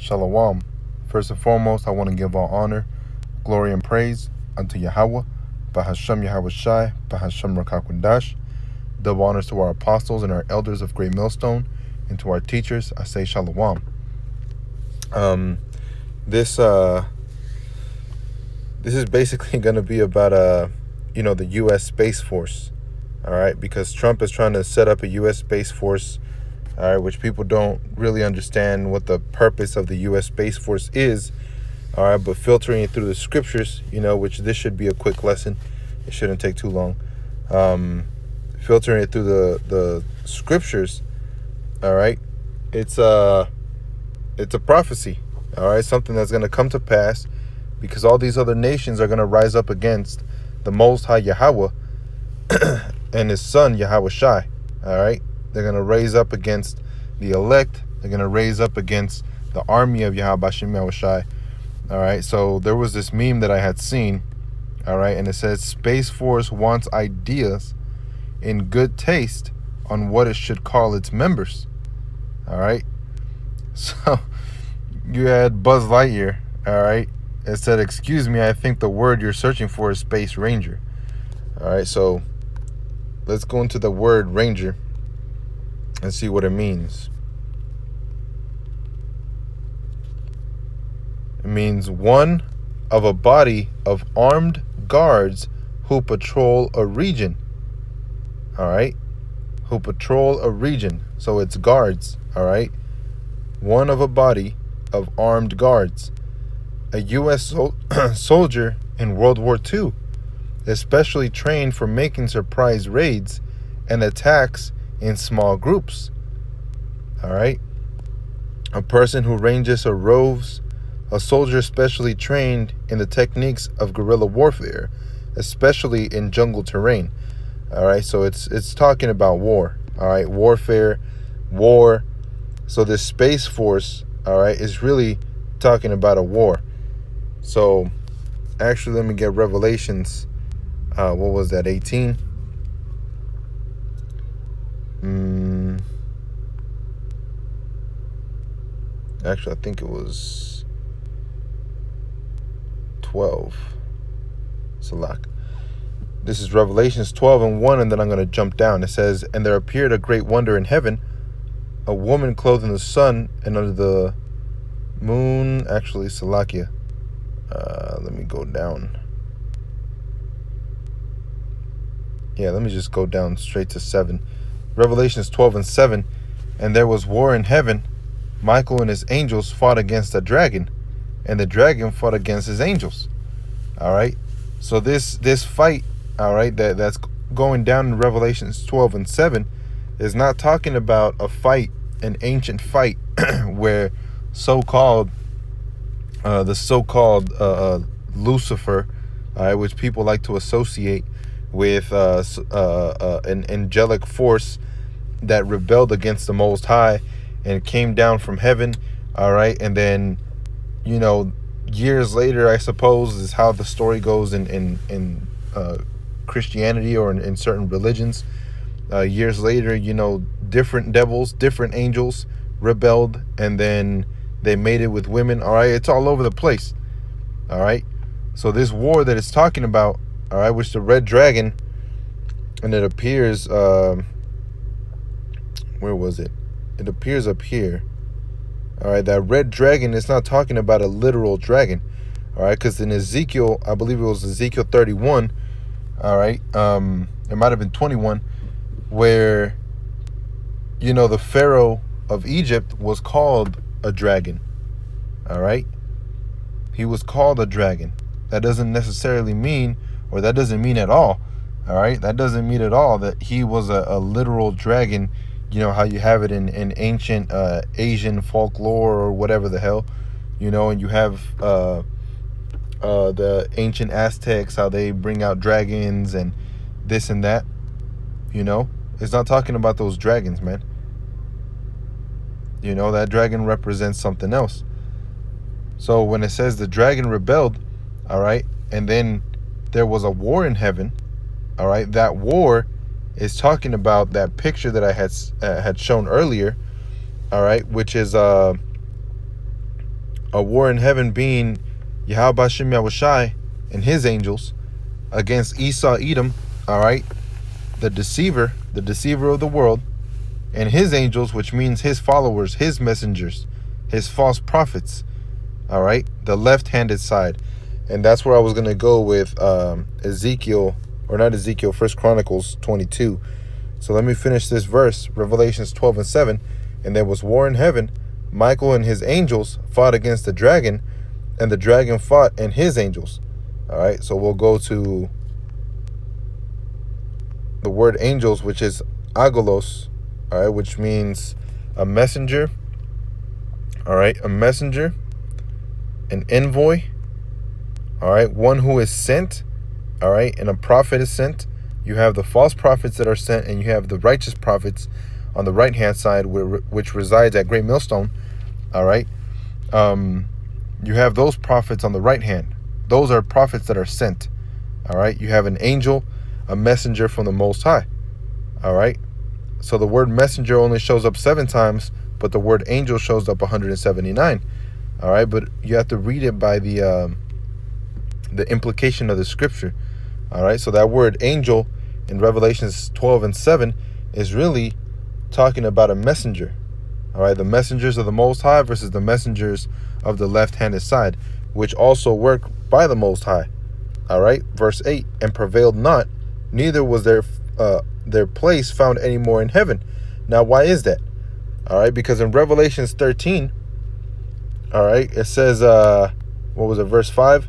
Shalom. First and foremost, I want to give all honor, glory, and praise unto Yahweh, Bahashem Yahweh Shai, Bahashem Rakakwadash. Double honors to our apostles and our elders of Great Millstone, and to our teachers. I say Shalom. This is basically going to be about the U.S. Space Force. All right, because Trump is trying to set up a U.S. Space Force. All right, which people don't really understand what the purpose of the U.S. Space Force is. All right, but filtering it through the scriptures, which this should be a quick lesson. It shouldn't take too long. Filtering it through the scriptures. All right, it's a prophecy. All right, something that's going to come to pass, because all these other nations are going to rise up against the Most High Yahweh and His Son Yahweh Shai. All right. They're going to raise up against the elect. They're going to raise up against the army of Yahweh Shem Yahweh Shai. All right. So there was this meme that I had seen. All right. And it says, Space Force wants ideas in good taste on what it should call its members. All right. So you had Buzz Lightyear. All right. It said, excuse me, I think the word you're searching for is Space Ranger. All right. So let's go into the word Ranger and see what it means. It means one of a body of armed guards who patrol a region. All right? Who patrol a region. So it's guards. All right? One of a body of armed guards. A U.S. soldier in World War II, especially trained for making surprise raids and attacks in small groups. All right. A person who ranges or roves, a soldier specially trained in the techniques of guerrilla warfare, especially in jungle terrain. All right. So it's talking about war. All right. Warfare, war. So this Space Force, all right, is really talking about a war. So actually, let me get Revelations. What was that? 18. Actually, I think it was 12. Salak. This is Revelations 12:1, and then I'm going to jump down. It says, and there appeared a great wonder in heaven, a woman clothed in the sun and under the moon. Actually, Salakia. Let me go down. Yeah, let me just go down straight to 7. Revelations 12:7. And there was war in heaven. Michael and his angels fought against a dragon, and the dragon fought against his angels. All right. So this fight, all right, that's going down in Revelations 12:7 is not talking about a fight, an ancient fight where the so-called Lucifer, all right, which people like to associate with an angelic force that rebelled against the Most High and came down from heaven. All right. And then, years later, I suppose, is how the story goes in Christianity or in certain religions. Years later, different devils, different angels rebelled, and then they made it with women. All right. It's all over the place. All right. So this war that it's talking about, all right, which the red dragon, and it appears, where was it? It appears up here. All right, that red dragon is not talking about a literal dragon. All right, because in Ezekiel, I believe it was Ezekiel 31. All right, it might have been 21, where the Pharaoh of Egypt was called a dragon. All right, he was called a dragon. That doesn't necessarily mean, or that doesn't mean at all. All right, that doesn't mean at all that he was a literal dragon. How you have it in ancient Asian folklore or whatever the hell, and you have the ancient Aztecs, how they bring out dragons and this and that. It's not talking about those dragons, man. That dragon represents something else. So when it says the dragon rebelled, all right, and then there was a war in heaven, all right, that war is talking about that picture that I had shown earlier, all right, which is A war in heaven being Yahweh Shem Yahushai and his angels against Esau Edom, all right, the deceiver of the world, and his angels, which means his followers, his messengers, his false prophets, all right, the left-handed side. And that's where I was going to go with Ezekiel, or not Ezekiel, 1 Chronicles 22. So let me finish this verse, Revelations 12:7. And there was war in heaven. Michael and his angels fought against the dragon, and the dragon fought and his angels. All right, so we'll go to the word angels, which is agolos, all right, which means a messenger, all right, a messenger, an envoy, all right, one who is sent, all right, and a prophet is sent. You have the false prophets that are sent, and you have the righteous prophets on the right-hand side, which resides at Great Millstone, all right. You have those prophets on the right hand. Those are prophets that are sent, all right. You have an angel, a messenger from the Most High, all right. So the word messenger only shows up 7 times, but the word angel shows up 179, all right. But you have to read it by the implication of the scripture, all right. So that word angel in Revelations 12:7 is really talking about a messenger, all right. The messengers of the Most High versus the messengers of the left-handed side, which also work by the Most High, all right. Verse 8, and prevailed not, neither was their place found any more in heaven. Now, why is that? All right, because in Revelations 13, all right, it says, what was it, verse 5?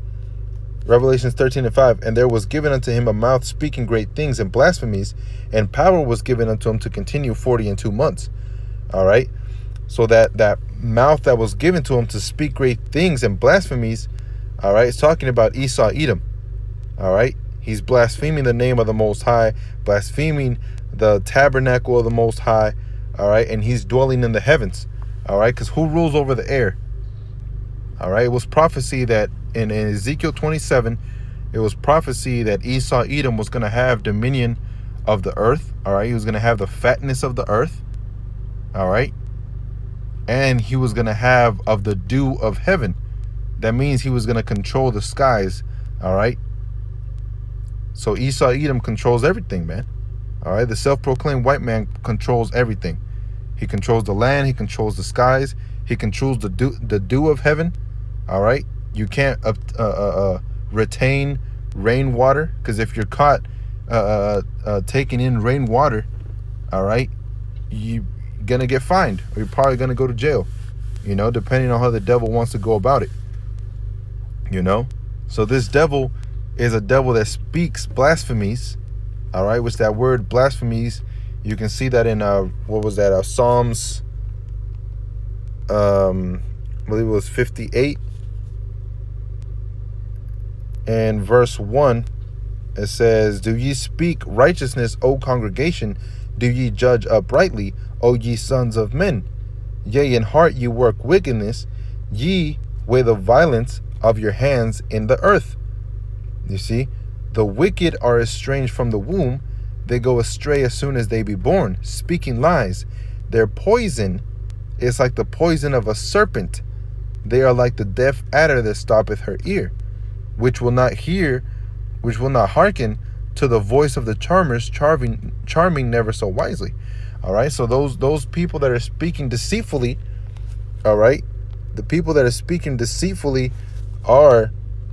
Revelations 13:5, and there was given unto him a mouth speaking great things and blasphemies, and power was given unto him to continue 42 months. All right, so that mouth that was given to him to speak great things and blasphemies, all right, it's talking about Esau Edom. All right, he's blaspheming the name of the Most High, blaspheming the tabernacle of the Most High, all right, and he's dwelling in the heavens, all right, because who rules over the air? All right, it was prophecy that in Ezekiel 27, it was prophecy that Esau Edom was going to have dominion of the earth, all right, he was going to have the fatness of the earth, all right, and he was going to have of the dew of heaven. That means he was going to control the skies, all right. So Esau Edom controls everything, man. All right, the self-proclaimed white man controls everything. He controls the land, he controls the skies, he controls the dew of heaven. All right, you can't retain rainwater, because if you're caught taking in rainwater, all right, you're gonna get fined, or you're probably gonna go to jail, you know, depending on how the devil wants to go about it, you know. So this devil is a devil that speaks blasphemies, all right, which that word blasphemies, you can see that in what was that, Psalms, I believe it was 58 and verse 1. It says, do ye speak righteousness, O congregation? Do ye judge uprightly, O ye sons of men? Yea, in heart ye work wickedness, ye weigh the violence of your hands in the earth. You see, the wicked are estranged from the womb. They go astray as soon as they be born, speaking lies. Their poison is like the poison of a serpent. They are like the deaf adder that stoppeth her ear, which will not hearken to the voice of the charmers, charming never so wisely. All right, so those people that are speaking deceitfully, all right, the people that are speaking deceitfully are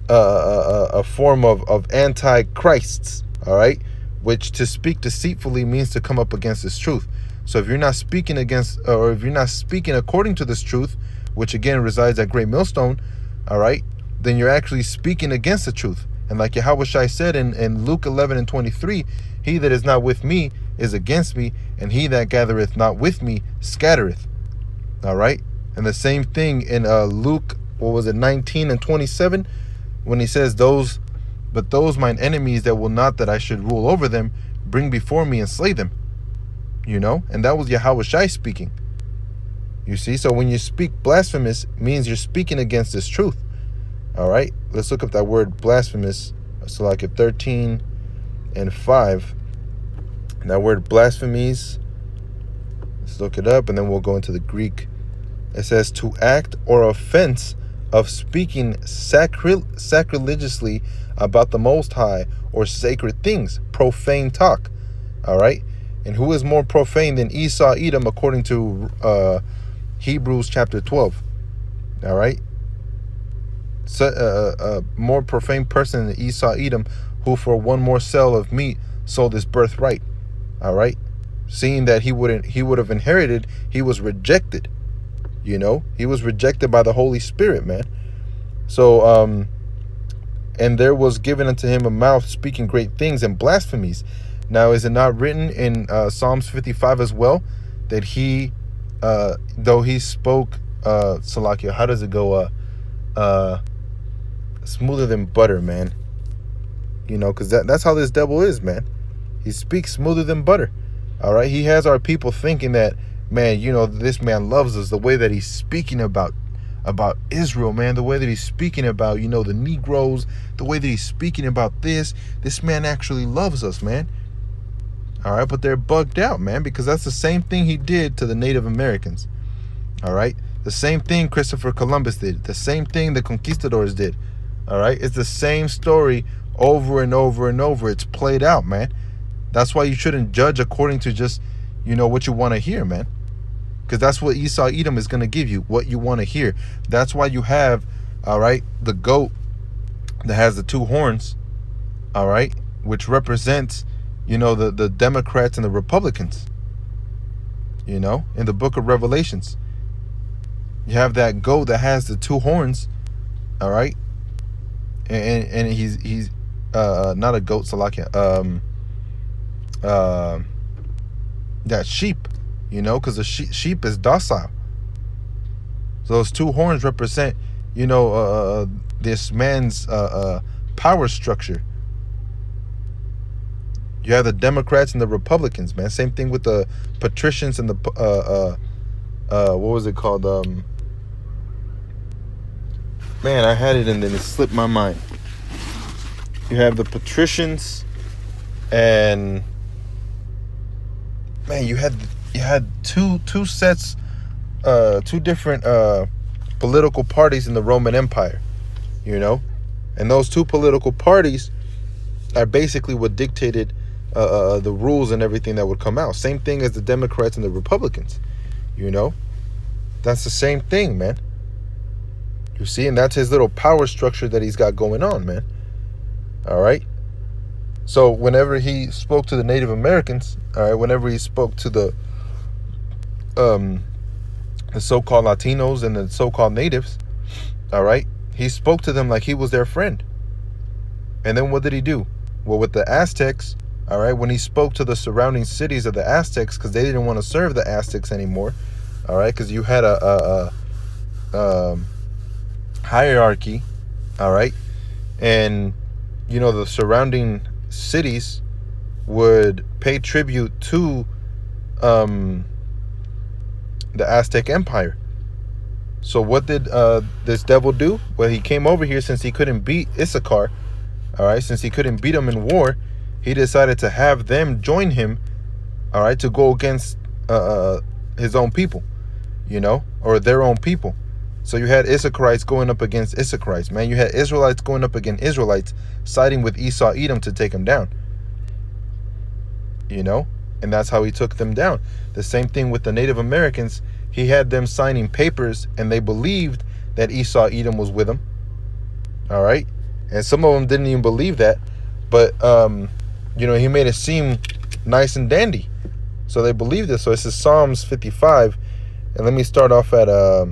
a form of antichrists, all right, which to speak deceitfully means to come up against this truth. So if you're not speaking against, or if you're not speaking according to this truth, which again resides at Great Millstone, all right, then you're actually speaking against the truth. And like Yahweh Shai said in Luke 11:23, he that is not with me is against me, and he that gathereth not with me scattereth. All right, and the same thing in Luke, 19:27, when he says, but those mine enemies that will not that I should rule over them, bring before me and slay them. You know, and that was Yahweh Shai speaking. You see, so when you speak blasphemous, means you're speaking against this truth. All right, let's look up that word blasphemous. So like at 13:5, that word blasphemies, let's look it up, and then we'll go into the Greek. It says to act or offense of speaking sacrilegiously about the Most High or sacred things, profane talk. All right. And who is more profane than Esau Edom, according to Hebrews chapter 12? All right. So, a more profane person than Esau Edom, who for one more cell of meat sold his birthright. All right. Seeing that he would have inherited, he was rejected. You know, he was rejected by the Holy Spirit, man. So, and there was given unto him a mouth speaking great things and blasphemies. Now, is it not written in Psalms 55 as well that he, though he spoke, Salakia, how does it go? Smoother than butter, man. You know, because that's how this devil is, man. He speaks smoother than butter. All right. He has our people thinking that, man, you know, this man loves us. The way that he's speaking about Israel, man, the way that he's speaking about, you know, the Negroes, the way that he's speaking about this man actually loves us, man. All right. But they're bugged out, man, because that's the same thing he did to the Native Americans. All right. The same thing Christopher Columbus did. The same thing the conquistadors did. All right. It's the same story over and over and over. It's played out, man. That's why you shouldn't judge according to just, you know, what you want to hear, man. Because that's what Esau Edom is going to give you, what you want to hear. That's why you have, all right, the goat that has the two horns, all right, which represents, you know, the Democrats and the Republicans, you know, in the book of Revelations. You have that goat that has the two horns, all right, and he's not a goat, Salakia, that sheep, you know, because the sheep is docile. So those two horns represent, you know, this man's power structure. You have the Democrats and the Republicans, man. Same thing with the patricians and the what was it called? Man, I had it and then it slipped my mind. You have the patricians and, man, you had two sets, two different political parties in the Roman Empire, you know, and those two political parties are basically what dictated the rules and everything that would come out. Same thing as the Democrats and the Republicans, you know. That's the same thing, man. You see, and that's his little power structure that he's got going on, man. All right. So whenever he spoke to the Native Americans, all right, whenever he spoke to the so-called Latinos and the so-called natives, all right, he spoke to them like he was their friend. And then what did he do? Well, with the Aztecs, all right, when he spoke to the surrounding cities of the Aztecs, because they didn't want to serve the Aztecs anymore, all right, because you had a hierarchy, all right, and, you know, the surrounding cities would pay tribute to the Aztec Empire. So what did this devil do? Well, he came over here since he couldn't beat Issachar, all right, since he couldn't beat them in war, he decided to have them join him, all right, to go against his own people, you know, or their own people. So you had Issacharites going up against Issacharites, man. You had Israelites going up against Israelites, siding with Esau Edom to take him down, you know, and that's how he took them down. The same thing with the Native Americans. He had them signing papers, and they believed that Esau Edom was with them, all right, and some of them didn't even believe that, but you know, he made it seem nice and dandy, so they believed it. So this is Psalms 55, and let me start off at I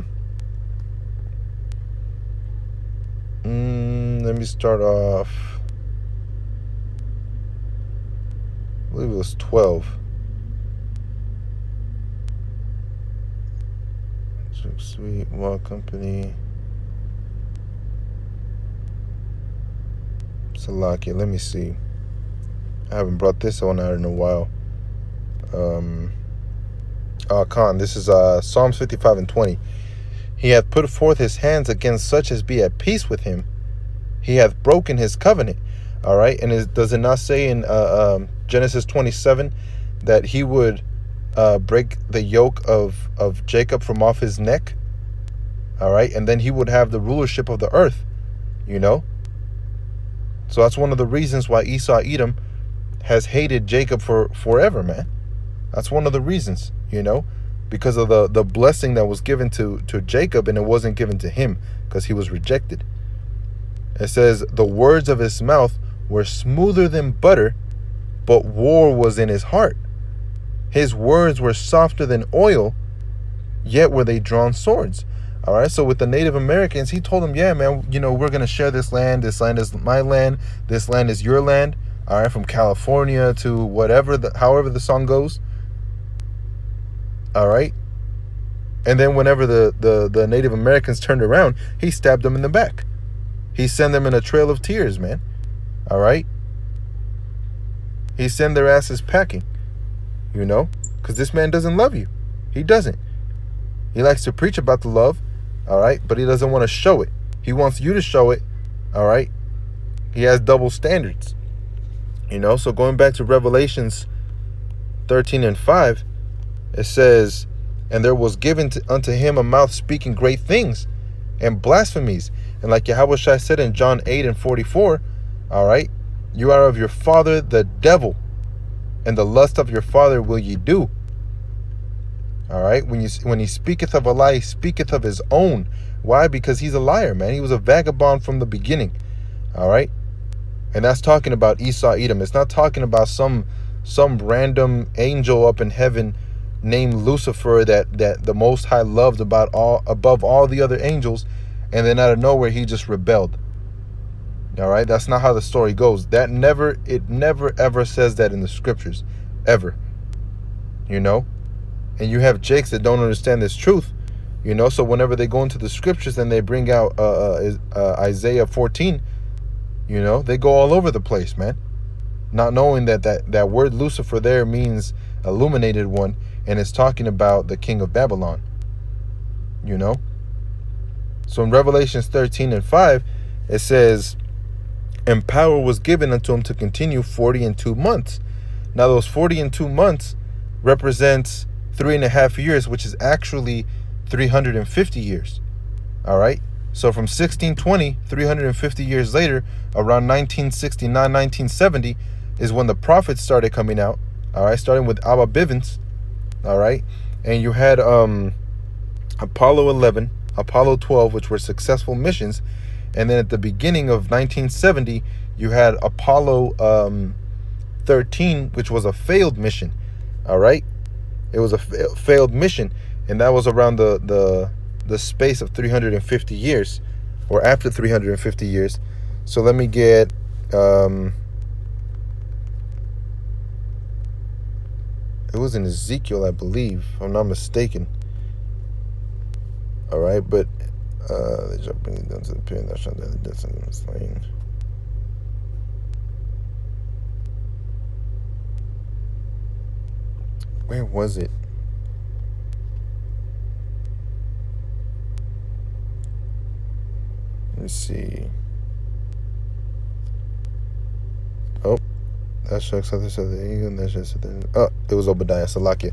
believe it was 12. Sweet Wall Company. Salakia, let me see. I haven't brought this one out in a while. Khan, this is Psalms 55 and 20. He hath put forth his hands against such as be at peace with him. He hath broken his covenant. All right. And does it not say in Genesis 27 that he would break the yoke of Jacob from off his neck? All right. And then he would have the rulership of the earth, you know. So that's one of the reasons why Esau Edom has hated Jacob for forever, man. That's one of the reasons, you know, because of the blessing that was given to Jacob, and it wasn't given to him because he was rejected. It says, the words of his mouth were smoother than butter, but war was in his heart. His words were softer than oil, yet were they drawn swords. All right, so with the Native Americans, he told them, yeah, man, you know, we're going to share this land. This land is my land. This land is your land. All right, from California to whatever, however the song goes. All right. And then whenever the Native Americans turned around, he stabbed them in the back. He sent them in a trail of tears, man. All right. He sent their asses packing, you know, because this man doesn't love you. He doesn't. He likes to preach about the love, all right, but he doesn't want to show it. He wants you to show it, all right. He has double standards, you know. So going back to Revelations 13:5, it says, and there was given unto him a mouth speaking great things and blasphemies. And like Yahushua said in John 8:44, all right, you are of your father the devil, and the lust of your father will ye do. All right, when he speaketh of a lie, he speaketh of his own. Why? Because he's a liar, man. He was a vagabond from the beginning. All right, and that's talking about Esau Edom. It's not talking about some random angel up in heaven named Lucifer that the Most High loved above all the other angels, and then out of nowhere he just rebelled. All right, that's not how the story goes. It never ever says that in the scriptures, ever. You know, and you have jakes that don't understand this truth. You know, so whenever they go into the scriptures and they bring out Isaiah 14, you know, they go all over the place, man, not knowing that word Lucifer there means illuminated one, and it's talking about the king of Babylon, you know. So in Revelations 13:5, it says, and power was given unto him to continue 42 months. Now those 42 months represents 3.5 years, which is actually 350 years. All right. So from 1620, 350 years later, around 1969, 1970 is when the prophets started coming out. All right. Starting with Abba Bivens. All right. And you had Apollo 11, Apollo 12, which were successful missions. And then at the beginning of 1970, you had Apollo 13, which was a failed mission. All right. It was a failed mission. And that was around the space of 350 years, or after 350 years. So let me get it was in Ezekiel, I believe, if I'm not mistaken. All right, but they shall bring it down to the pit, and thou shalt die the death of them slain. Where was it? Let me see. Oh, that shucks other side of the eagle, and that shucks the. Oh, it was Obadiah, Salakia.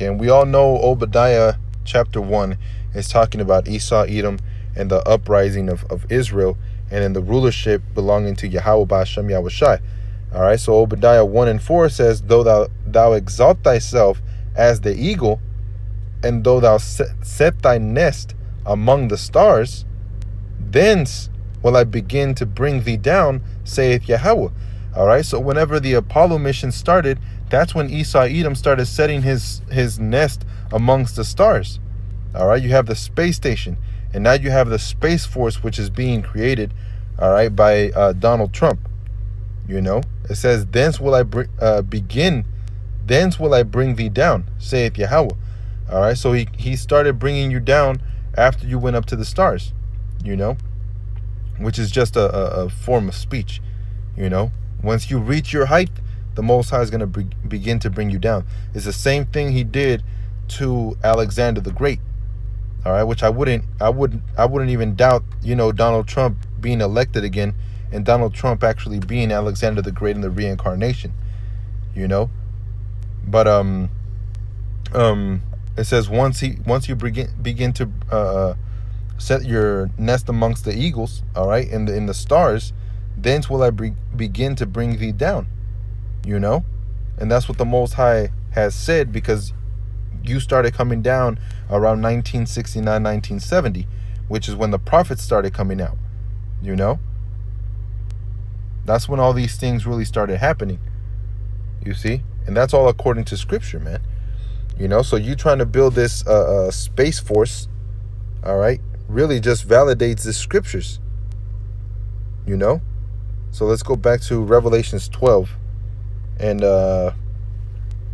And we all know Obadiah chapter 1 is talking about Esau Edom and the uprising of Israel, and then the rulership belonging to Yahweh Ba'ashem Yahushai. All right, so Obadiah 1:4 says, though thou exalt thyself as the eagle, and though thou set thy nest among the stars, thence will I begin to bring thee down, saith Yahweh. All right, so whenever the Apollo mission started, that's when Esau Edom started setting his nest amongst the stars. All right, you have the space station, and now you have the Space Force, which is being created, all right, by Donald Trump. You know, it says, thence will I thence will I bring thee down, saith Yahweh. All right, so he started bringing you down after you went up to the stars, you know, which is just a form of speech, you know. Once you reach your height, the Most High is going to begin to bring you down. It's the same thing he did to Alexander the Great. All right, which I wouldn't even doubt, you know, Donald Trump being elected again, and Donald Trump actually being Alexander the Great in the reincarnation, you know. But it says once you begin to set your nest amongst the eagles, all right, in the stars, thence will I begin to bring thee down, you know? And that's what the Most High has said, because you started coming down around 1969, 1970, which is when the prophets started coming out, you know? That's when all these things really started happening, you see? And that's all according to scripture, man. You know, so you trying to build this space force, all right, really just validates the scriptures, you know? So let's go back to Revelations 12 and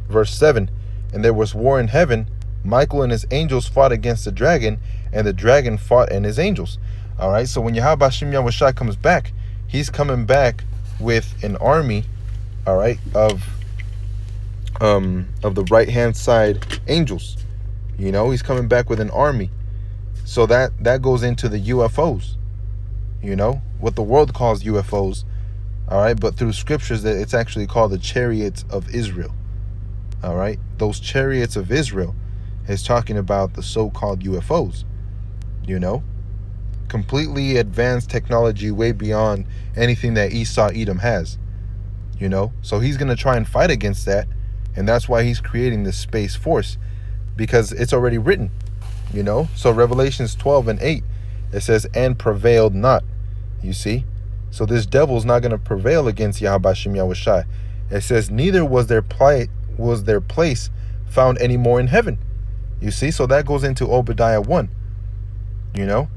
verse 7. And there was war in heaven. Michael and his angels fought against the dragon, and the dragon fought and his angels. All right, so when Yahweh Hashem Yahushua comes back, he's coming back with an army, all right, of the right-hand side angels. You know, he's coming back with an army. So that goes into the UFOs, you know, what the world calls UFOs, all right, but through scriptures that it's actually called the chariots of Israel, all right. Those chariots of Israel is talking about the so-called UFOs, you know, completely advanced technology way beyond anything that Esau Edom has, you know. So he's going to try and fight against that, and that's why he's creating this space force, because it's already written, you know. So Revelations 12 and 8, it says, and prevailed not, you see. So this devil's not going to prevail against Yahweh Hashem Yahushua. It says, neither was their place found anymore in heaven, you see. So that goes into Obadiah 1, you know,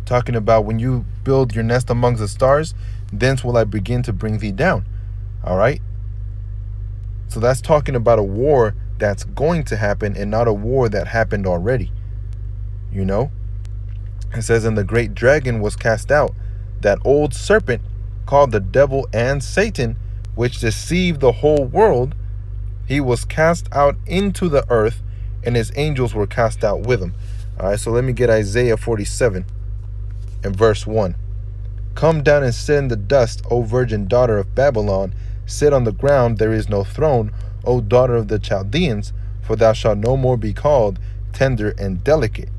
talking about when you build your nest amongst the stars, thence will I begin to bring thee down, all right. So that's talking about a war that's going to happen and not a war that happened already, you know. It says, and the great dragon was cast out, that old serpent called the devil and Satan, which deceived the whole world. He was cast out into the earth, and his angels were cast out with him. All right, so let me get Isaiah 47 and verse 1. Come down and sit in the dust, O virgin daughter of Babylon. Sit on the ground, there is no throne, O daughter of the Chaldeans, for thou shalt no more be called tender and delicate.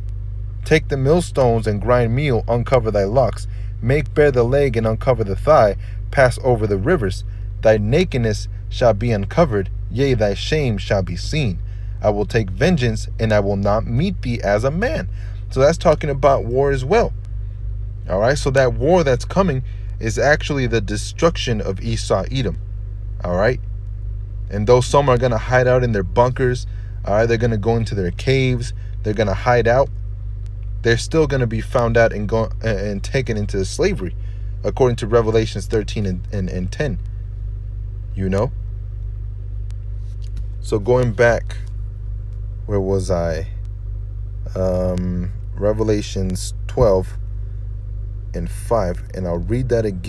Take the millstones and grind meal, uncover thy locks. Make bare the leg and uncover the thigh. Pass over the rivers. Thy nakedness shall be uncovered, yea, thy shame shall be seen. I will take vengeance, and I will not meet thee as a man. So that's talking about war as well. All right, so that war that's coming is actually the destruction of Esau Edom. All right, and though some are going to hide out in their bunkers, all right, they're going to go into their caves, they're going to hide out, they're still going to be found out and taken into slavery, according to Revelations 13 and 10, you know. So going back, where was I? Revelations 12 and 5, and I'll read that again.